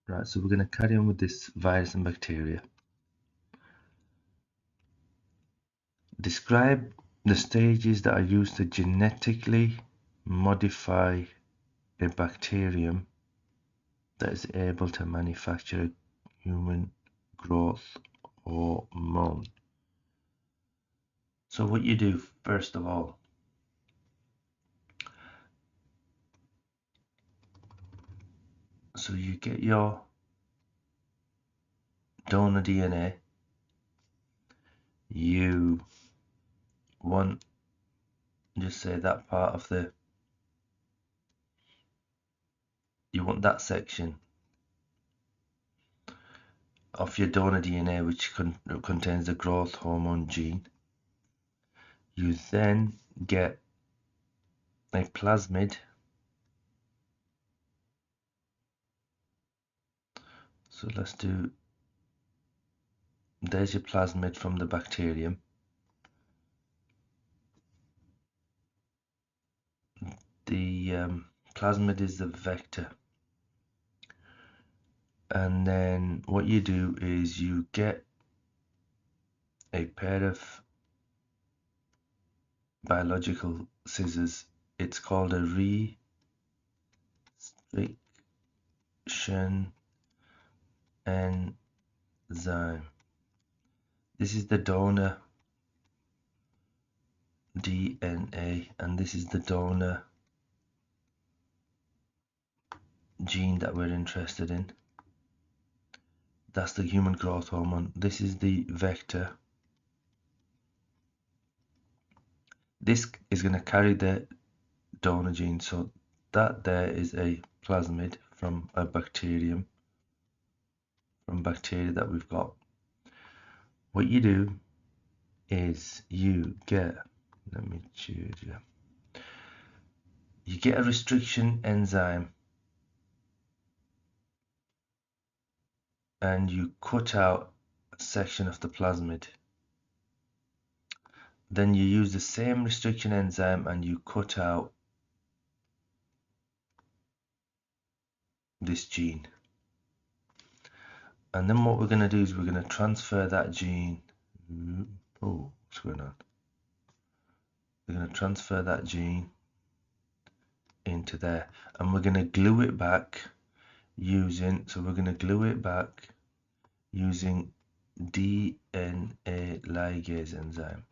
Right, so we're going to carry on with this virus and bacteria. Describe the stages that are used to genetically modify a bacterium that is able to manufacture a human growth hormone. So what you do first of all, so you get your donor DNA, you want, just say that part of you want that section of your donor DNA which contains the growth hormone gene. You then get a plasmid. So let's do, there's your plasmid from the bacterium. The plasmid is the vector. And then what you do is you get a pair of biological scissors. It's called a restriction enzyme. This is the donor DNA, and this is the donor gene that we're interested in. That's the human growth hormone. This is the vector. This is going to carry the donor gene, so that there is a plasmid from a bacterium, from bacteria that we've got. What you do is you get, let me choose you get a restriction enzyme and you cut out a section of the plasmid. Then you use the same restriction enzyme and you cut out this gene. And then what we're going to do is we're going to transfer that gene. Oh, what's going on? We're going to transfer that gene into there, and we're going to glue it back using, so we're going to glue it back using DNA ligase enzyme.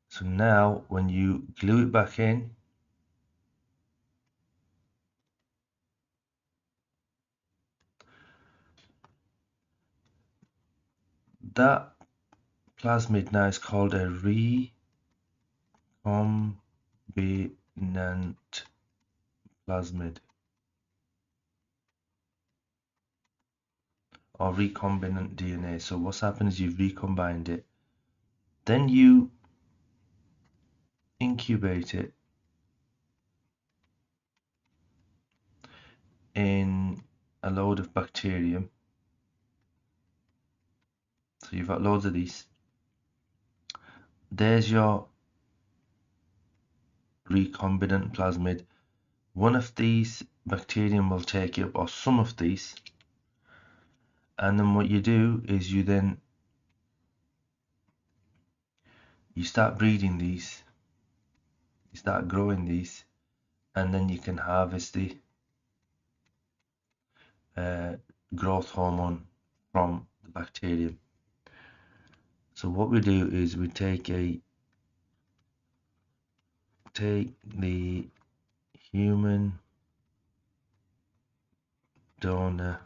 So now when you glue it back in, that plasmid now is called a recombinant plasmid, or recombinant DNA. So what's happened is you've recombined it, then you incubate it in a load of bacterium. So you've got loads of these. There's your recombinant plasmid. One of these bacterium will take it up, or some of these, and then what you do is you start breeding these, you start growing these, and then you can harvest the growth hormone from the bacterium. So what we do is we take the human donor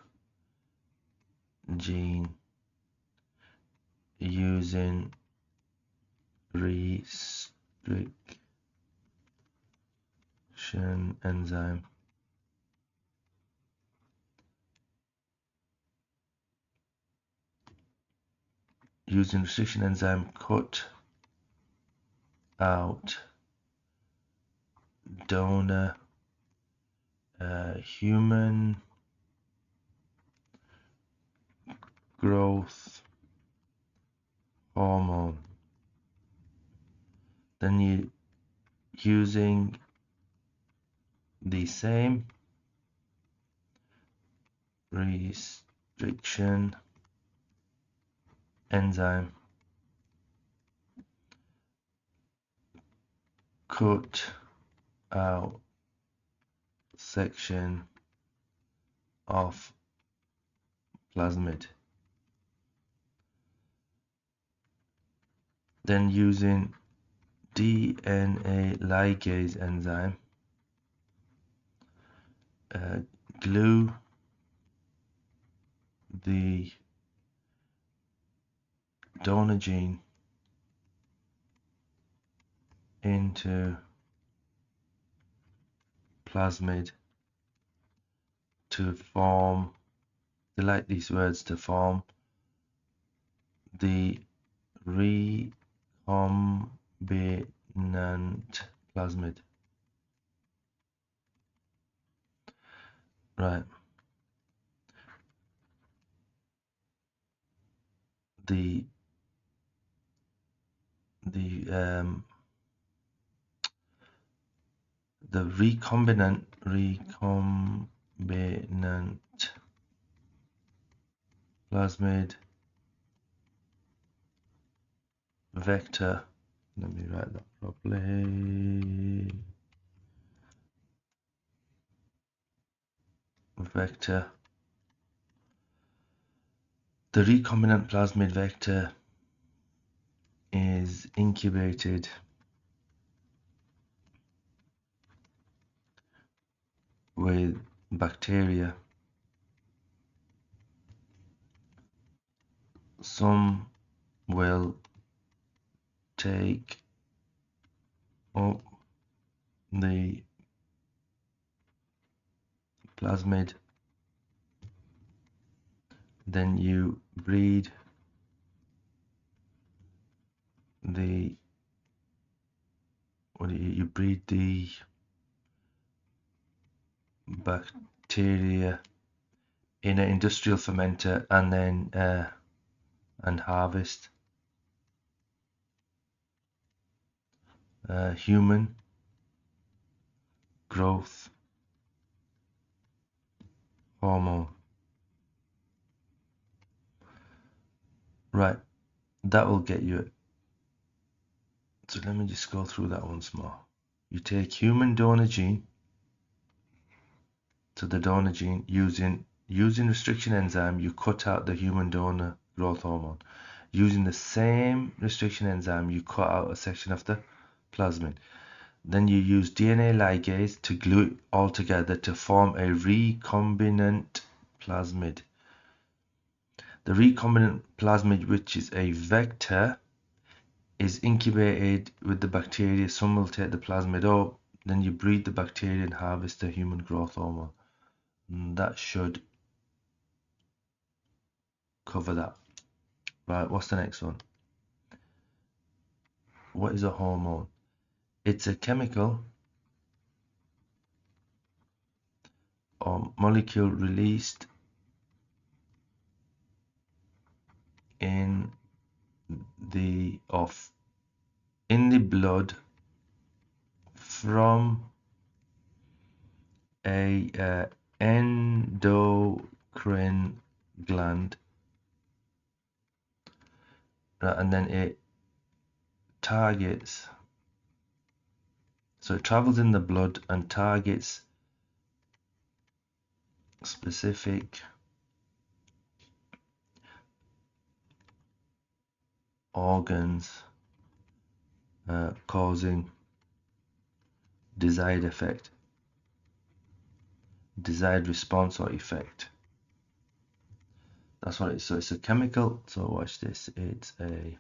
gene using restriction enzyme. Using restriction enzyme, cut out donor human growth hormone. Then you, using the same restriction enzyme cut out section of plasmid. Then using DNA ligase enzyme, glue the donor gene into plasmid to form, they like these words, to form the recombinant plasmid. Right. The recombinant plasmid vector, let me write that properly, vector, the recombinant plasmid vector is incubated with bacteria. Some will take up the plasmid, then you breed the bacteria in an industrial fermenter, and then and harvest. Human growth hormone. Right, that will get you it. So let me just go through that once more. You take human donor gene, to the donor gene, using restriction enzyme, you cut out the human donor growth hormone. Using the same restriction enzyme, you cut out a section of the plasmid. Then you use DNA ligase to glue it all together to form a recombinant plasmid. The recombinant plasmid, which is a vector, is incubated with the bacteria. Some will take the plasmid up, then you breed the bacteria and harvest the human growth hormone. And that should cover that. Right, what's the next one? What is a hormone? It's a chemical or molecule released in the blood from a endocrine gland, and then it targets, so it travels in the blood and targets specific organs, causing desired effect, desired response or effect. That's what it is. So it's a chemical, so watch this, it's a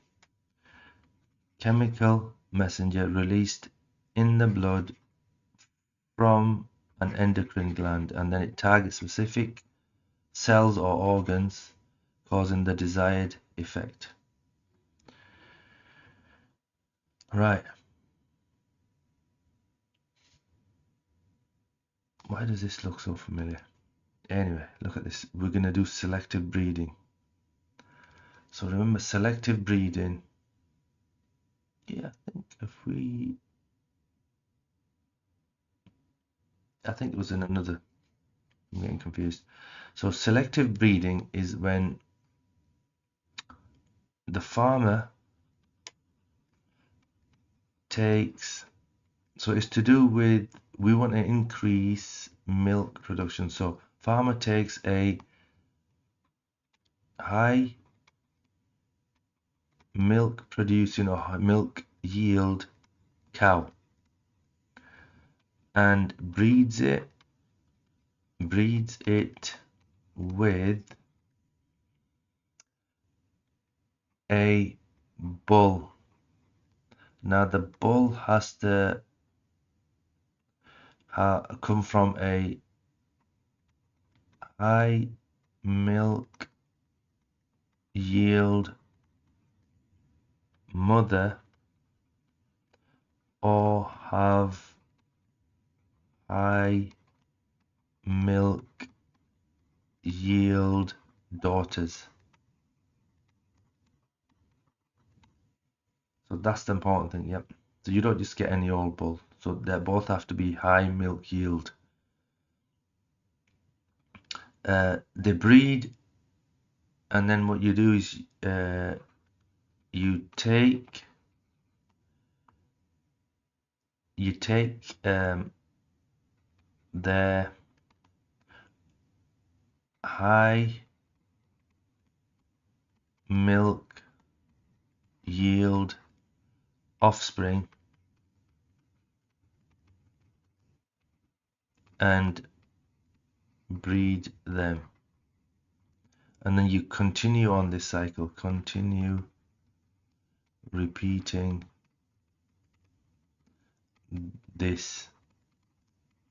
chemical messenger released in the blood from an endocrine gland, and then it targets specific cells or organs, causing the desired effect. Right. Why does this look so familiar? Anyway, look at this. We're going to do selective breeding. So remember, selective breeding. Yeah, I think it was in another. I'm getting confused. So selective breeding is when the farmer takes, so it's to do with, we want to increase milk production. So farmer takes a high milk producing or high milk yield cow and breeds it with a bull. Now the bull has to come from a high milk yield mother or have high milk yield daughters. So that's the important thing, yep. So you don't just get any old bull. So they both have to be high milk yield. They breed, and then what you do is you take their high milk yield offspring and breed them, and then you continue on this cycle, continue repeating this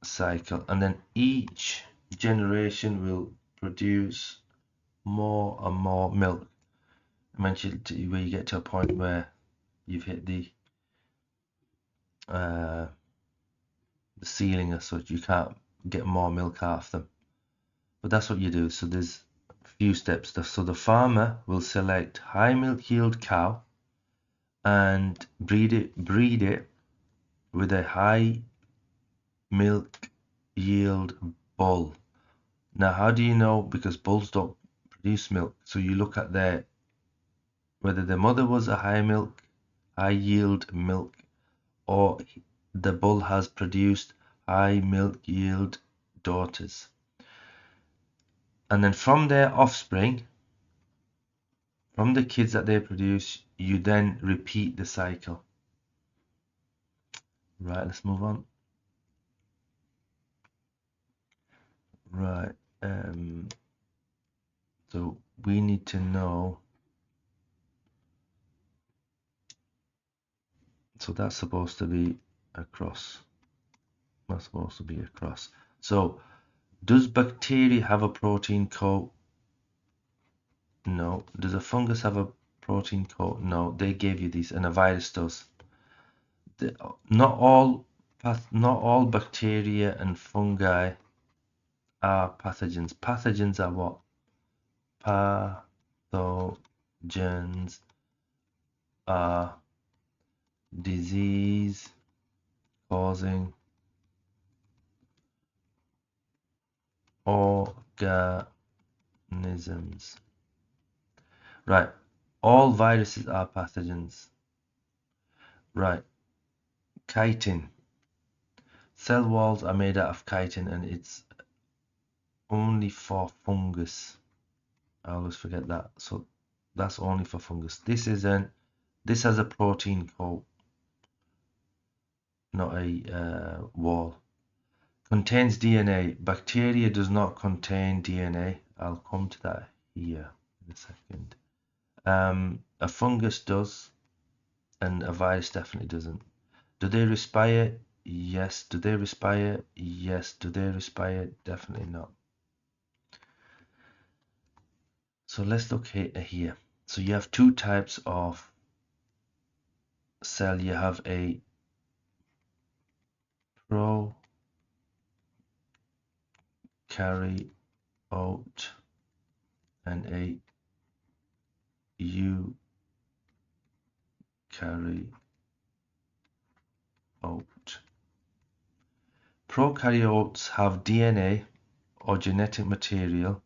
cycle, and then each generation will produce more and more milk. Eventually where you get to a point where you've hit the ceiling as such, you can't get more milk out of them. But that's what you do. So there's a few steps. So the farmer will select high milk yield cow and breed it with a high milk yield bull. Now how do you know? Because bulls don't produce milk. So you look at whether the mother was a high yield milk, or the bull has produced high milk yield daughters. And then from their offspring, from the kids that they produce, you then repeat the cycle. Right, let's move on. Right, so we need to know, so that's supposed to be a cross. That's supposed to be a cross. So does bacteria have a protein coat? No. Does a fungus have a protein coat? No. They gave you these, and a virus does. Not all bacteria and fungi are pathogens. Pathogens are what? Pathogens are disease causing organisms. Right, all viruses are pathogens. Right, chitin. Cell walls are made out of chitin, and it's only for fungus. I always forget that. So that's only for fungus. This has a protein coat, not a wall. Contains DNA. Bacteria does not contain DNA. I'll come to that here in a second. A fungus does, and a virus definitely doesn't. Do they respire? Yes. Do they respire? Yes. Do they respire? Definitely not. So let's look here. So you have two types of cell. You have a prokaryote and a eukaryote. Prokaryotes have DNA or genetic material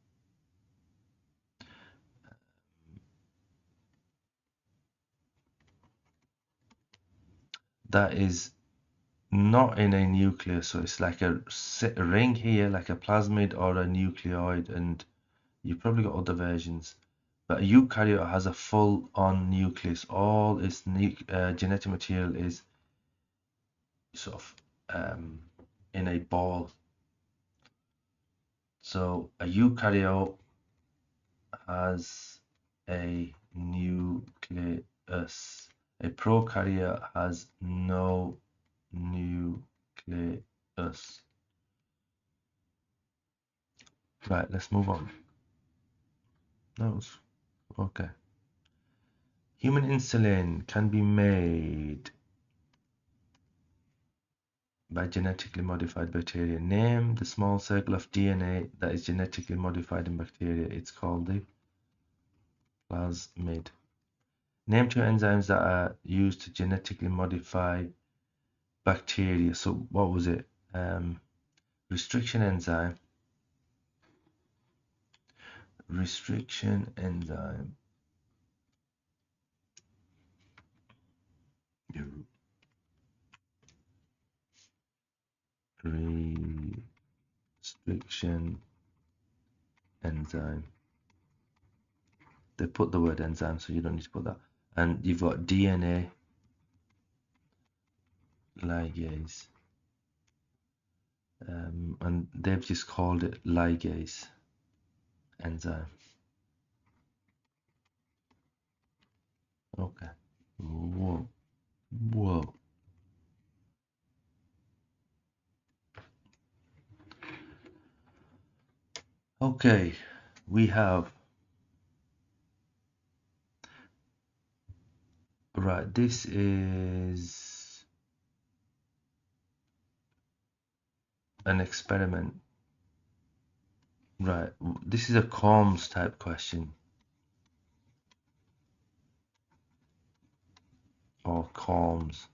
that is not in a nucleus. So it's like a ring here, like a plasmid or a nucleoid, and you've probably got other versions. But a eukaryote has a full-on nucleus. All its genetic material is sort of in a ball. So a eukaryote has a nucleus. A prokaryote has no nucleus. Right, let's move on. No, okay. Human insulin can be made by genetically modified bacteria. Name the small circle of DNA that is genetically modified in bacteria. It's called the plasmid. Name two enzymes that are used to genetically modify bacteria. So what was it? Restriction enzyme. Restriction enzyme. Restriction enzyme. They put the word enzyme, so you don't need to put that. And you've got DNA ligase. And they've just called it ligase enzyme. Okay. Whoa. Whoa. Okay. We have. Right. This is an experiment. Right. This is a Combs type question. Or Combs.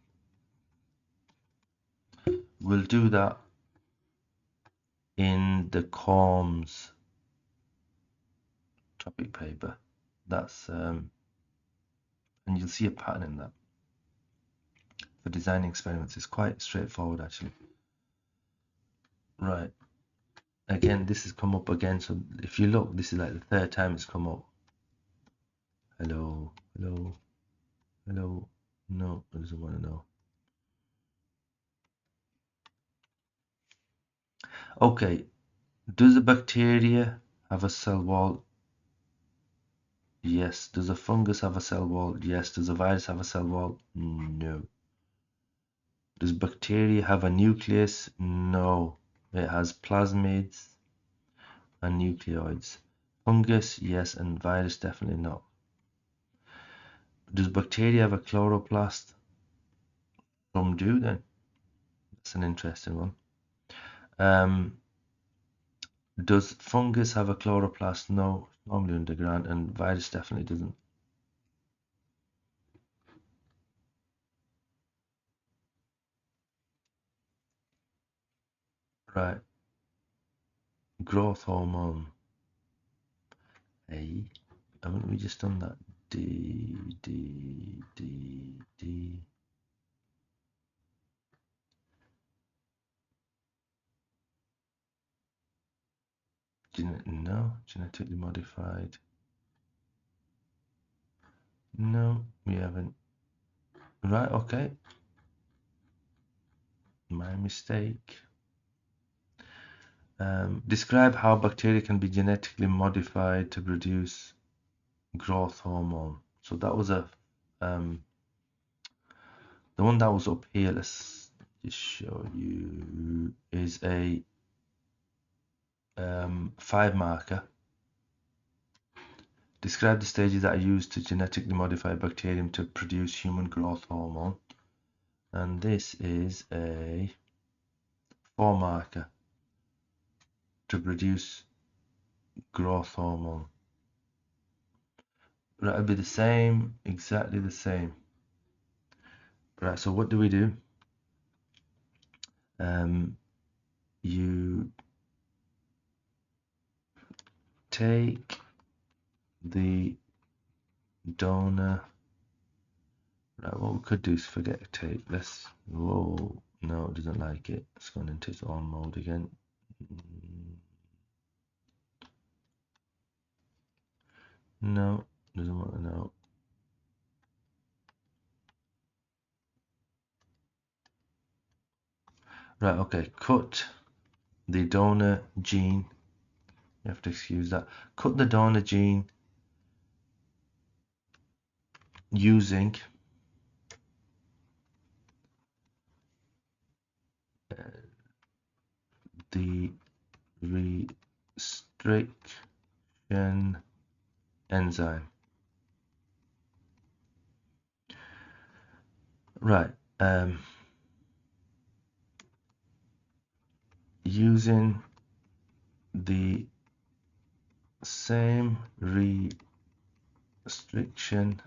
We'll do that in the Combs topic paper. That's and you'll see a pattern in that. For designing experiments, it's quite straightforward actually. Right. Again, this has come up again. So if you look, this is like the third time it's come up. Hello, hello, hello. No, it doesn't want to know. Okay. Does a bacteria have a cell wall? Yes. Does a fungus have a cell wall? Yes. Does a virus have a cell wall? No. Does bacteria have a nucleus? No. It has plasmids and nucleoids. Fungus, yes, and virus, definitely not. Does bacteria have a chloroplast? Some do then. That's an interesting one. Does fungus have a chloroplast? No, normally underground, and virus definitely doesn't. Right. Growth hormone. A. Haven't we just done that? D. No, genetically modified. No, we haven't. Right, okay. My mistake. Describe how bacteria can be genetically modified to produce growth hormone. So that was the one that was up here. Let's just show you is a 5 marker. Describe the stages that are used to genetically modify a bacterium to produce human growth hormone. And this is a 4 marker to produce growth hormone. Right, it'll be the same, exactly the same. Right, so what do? You take the donor. Right, what we could do is forget take. Let's. Whoa, no, it doesn't like it. It's gone into its own mode again. No, doesn't want to know. Right, okay, cut the donor gene. You have to excuse that. Cut the donor gene using the restriction enzyme. Right, using the same restriction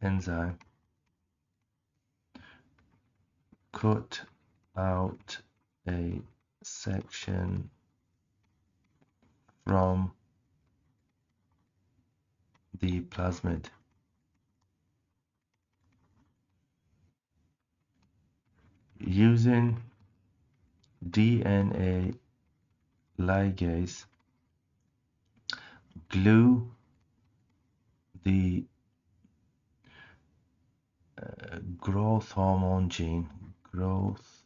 enzyme, cut out a section from the plasmid. Using DNA ligase, glue the growth hormone gene. Growth.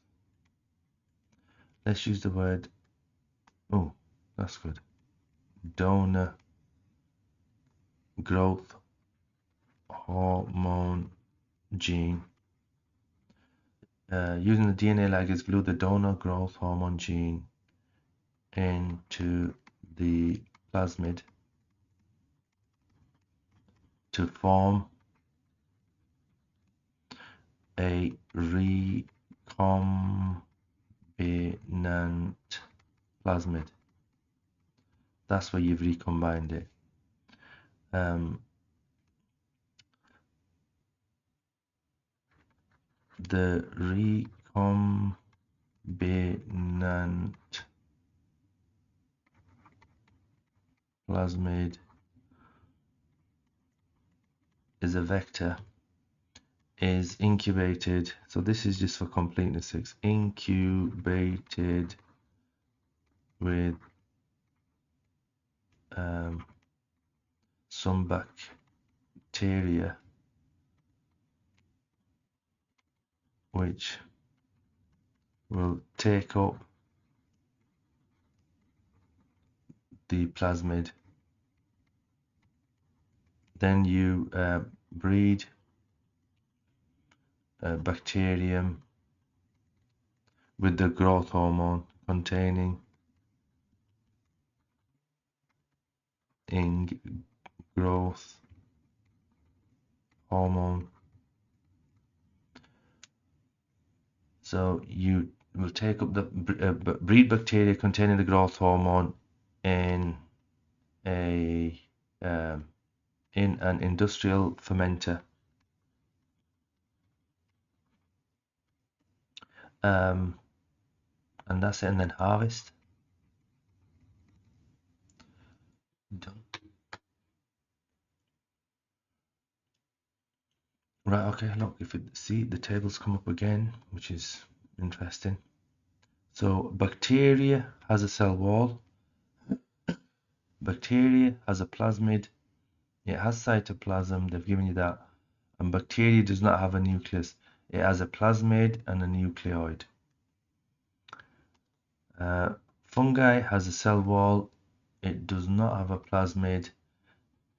Let's use the word. Oh, that's good. Donor growth hormone gene. Using the DNA ligase, glue the donor growth hormone gene into the plasmid to form a recombinant plasmid. That's where you've recombined it. The recombinant plasmid is a vector, is incubated. So this is just for completeness sake. Incubated with some bacteria which will take up the plasmid. Then you breed a bacterium with the growth hormone containing growth hormone. So you will take up the breed bacteria containing the growth hormone in a in an industrial fermenter. And that's it, and then harvest. Done. Right, okay, look, if it see the tables come up again, which is interesting. So bacteria has a cell wall, bacteria has a plasmid, it has cytoplasm, they've given you that, and bacteria does not have a nucleus. It has a plasmid and a nucleoid. Fungi has a cell wall, it does not have a plasmid,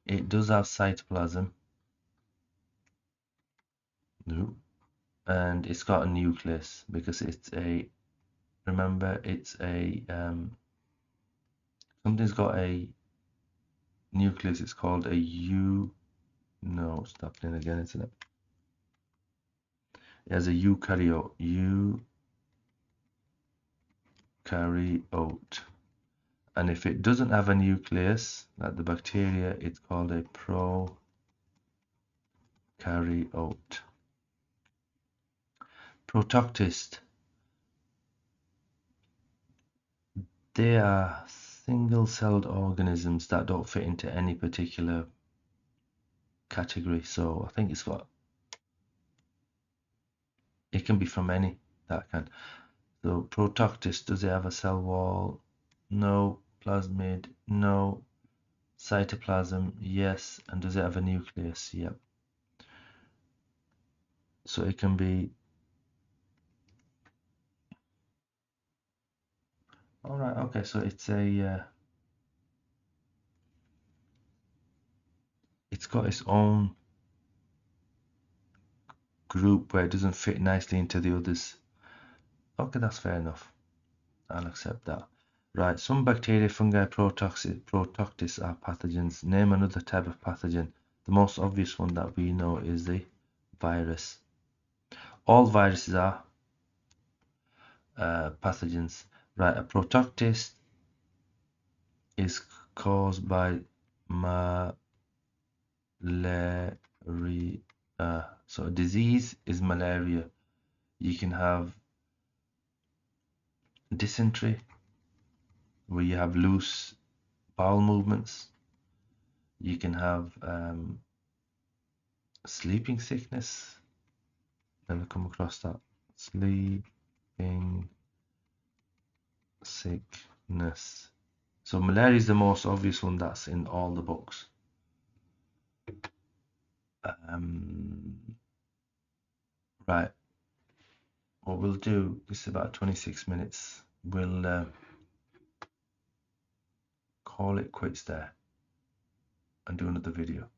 it does have cytoplasm, no, and it's got a nucleus because it's a, remember, it's a something's got a nucleus, it's called a no, stop playing again, isn't it? It has a eukaryote, and if it doesn't have a nucleus, like the bacteria, it's called a prokaryote. Protoctist, they are single-celled organisms that don't fit into any particular category. So I think it can be from any that can. So Protoctis, does it have a cell wall? No. Plasmid? No. Cytoplasm? Yes. And does it have a nucleus? Yep. So it can be. All right. Okay. So it's got its own group where it doesn't fit nicely into the others. Okay, that's fair enough. I'll accept that. Right, some bacteria, fungi, Protoctis are pathogens. Name another type of pathogen. The most obvious one that we know is the virus. All viruses are pathogens. Right, a Protoctis is caused by malaria. So a disease is malaria. You can have dysentery, where you have loose bowel movements. You can have sleeping sickness. Never come across that. Sleeping sickness. So malaria is the most obvious one that's in all the books. Right. What we'll do, this is about 26 minutes. We'll call it quits there and do another video.